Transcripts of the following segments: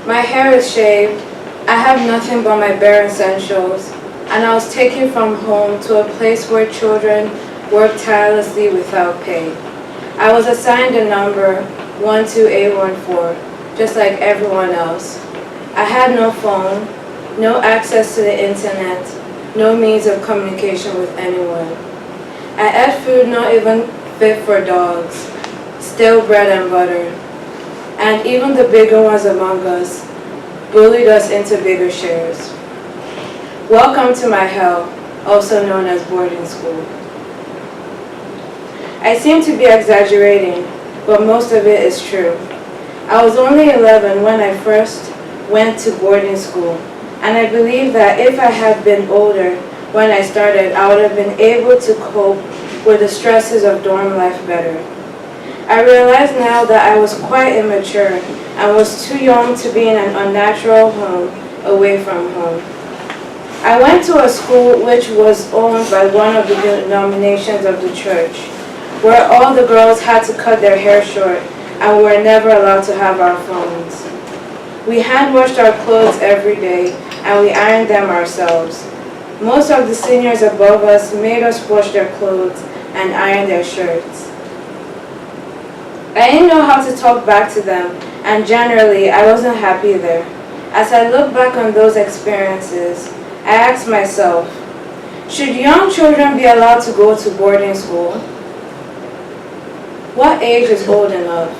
My hair is shaved, I have nothing but my bare essentials, and I was taken from home to a place where children work tirelessly without pay. I was assigned a number 12814, just like everyone else. I had no phone, no access to the internet, no means of communication with anyone. I ate food not even fit for dogs, stale bread and butter, and even the bigger ones among us bullied us into bigger shares. Welcome to my hell, also known as boarding school. I seem to be exaggerating, but most of it is true. I was only 11 when I first went to boarding school, and I believe that if I had been older when I started, I would have been able to cope with the stresses of dorm life better. I realize now that I was quite immature and was too young to be in an unnatural home away from home. I went to a school which was owned by one of the denominations of the church, where all the girls had to cut their hair short and were never allowed to have our phones. We hand-washed our clothes every day and we ironed them ourselves. Most of the seniors above us made us wash their clothes and iron their shirts. I didn't know how to talk back to them, and generally I wasn't happy there. As I look back on those experiences, I asked myself, should young children be allowed to go to boarding school? What age is old enough?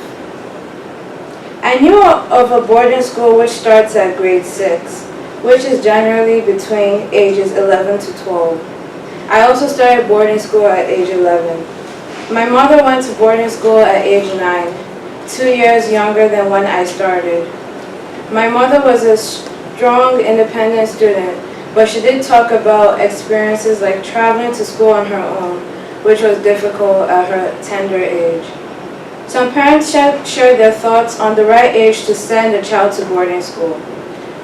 I knew of a boarding school which starts at grade 6, which is generally between ages 11 to 12. I also started boarding school at age 11. My mother went to boarding school at age 9, 2 years younger than when I started. My mother was a strong, independent student, but she did talk about experiences like traveling to school on her own, which was difficult at her tender age. Some parents shared their thoughts on the right age to send a child to boarding school.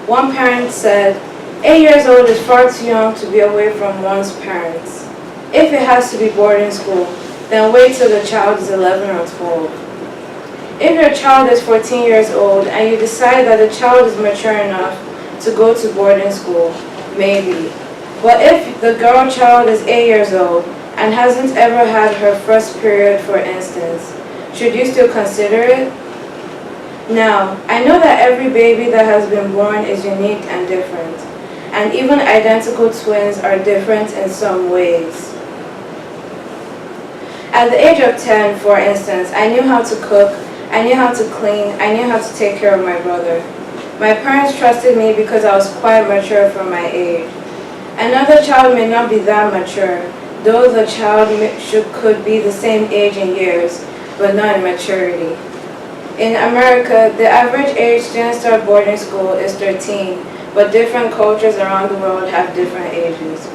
One parent said, 8 years old is far too young to be away from one's parents. If it has to be boarding school, then wait till the child is 11 or 12. If your child is 14 years old and you decide that the child is mature enough to go to boarding school, maybe. But if the girl child is 8 years old and hasn't ever had her first period, for instance, should you still consider it? Now, I know that every baby that has been born is unique and different, and even identical twins are different in some ways. At the age of 10, for instance, I knew how to cook, I knew how to clean, I knew how to take care of my brother. My parents trusted me because I was quite mature for my age. Another child may not be that mature, though the child could be the same age in years, but not in maturity. In America, the average age students start boarding school is 13, but different cultures around the world have different ages.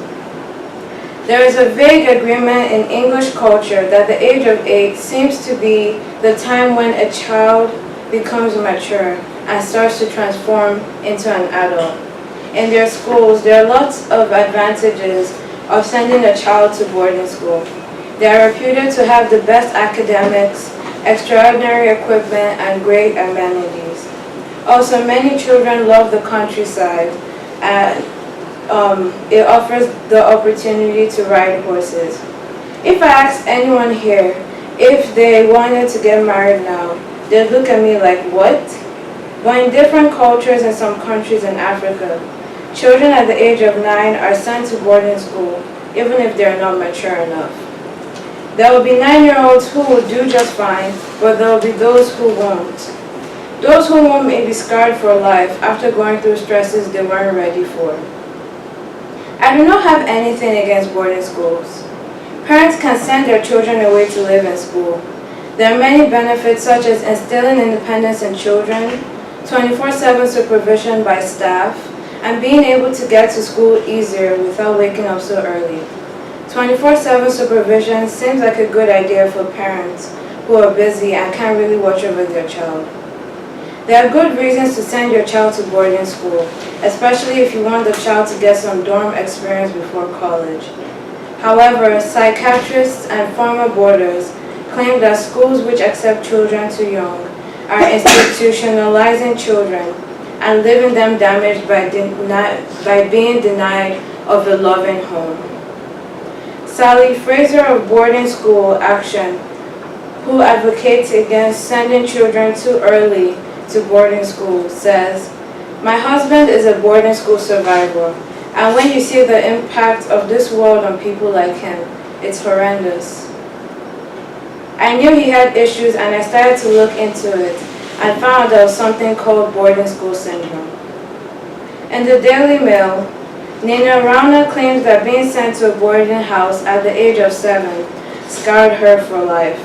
There is a vague agreement in English culture that the age of 8 seems to be the time when a child becomes mature and starts to transform into an adult. In their schools, there are lots of advantages of sending a child to boarding school. They are reputed to have the best academics, extraordinary equipment, and great amenities. Also, many children love the countryside, and it offers the opportunity to ride horses. If I asked anyone here if they wanted to get married now, they'd look at me like, what? But in different cultures in some countries in Africa, children at the age of 9 are sent to boarding school, even if they're not mature enough. There will be 9-year-olds who will do just fine, but there will be those who won't. Those who won't may be scarred for life after going through stresses they weren't ready for. I do not have anything against boarding schools. Parents can send their children away to live in school. There are many benefits such as instilling independence in children, 24/7 supervision by staff, and being able to get to school easier without waking up so early. 24/7 supervision seems like a good idea for parents who are busy and can't really watch over their child. There are good reasons to send your child to boarding school, especially if you want the child to get some dorm experience before college. However, psychiatrists and former boarders claim that schools which accept children too young are institutionalizing children, and leaving them damaged by being denied of a loving home. Sally Fraser of Boarding School Action, who advocates against sending children too early to boarding school, says, "My husband is a boarding school survivor, and when you see the impact of this world on people like him, it's horrendous. I knew he had issues and I started to look into it and found there was something called boarding school syndrome." In the Daily Mail, Nina Rauner claims that being sent to a boarding house at the age of 7 scarred her for life.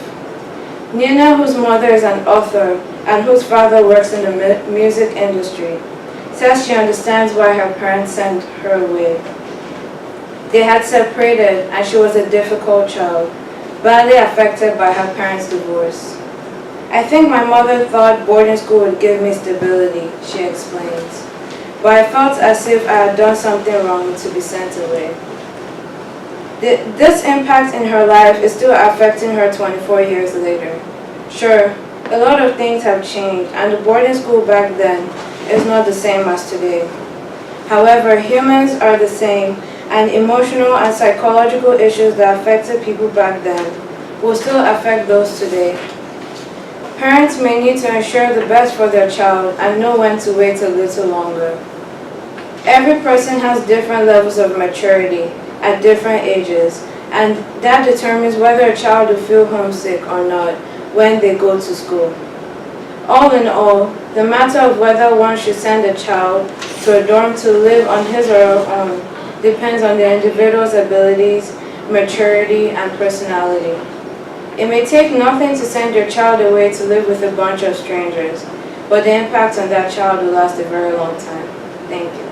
Nina, whose mother is an author and whose father works in the music industry, says she understands why her parents sent her away. They had separated and she was a difficult child, badly affected by her parents' divorce. "I think my mother thought boarding school would give me stability," she explains, "but I felt as if I had done something wrong to be sent away." This impact in her life is still affecting her 24 years later. Sure, a lot of things have changed, and the boarding school back then is not the same as today. However, humans are the same, and emotional and psychological issues that affected people back then will still affect those today. Parents may need to ensure the best for their child and know when to wait a little longer. Every person has different levels of maturity at different ages, and that determines whether a child will feel homesick or not when they go to school. All in all, the matter of whether one should send a child to a dorm to live on his or her own depends on the individual's abilities, maturity, and personality. It may take nothing to send your child away to live with a bunch of strangers, but the impact on that child will last a very long time. Thank you.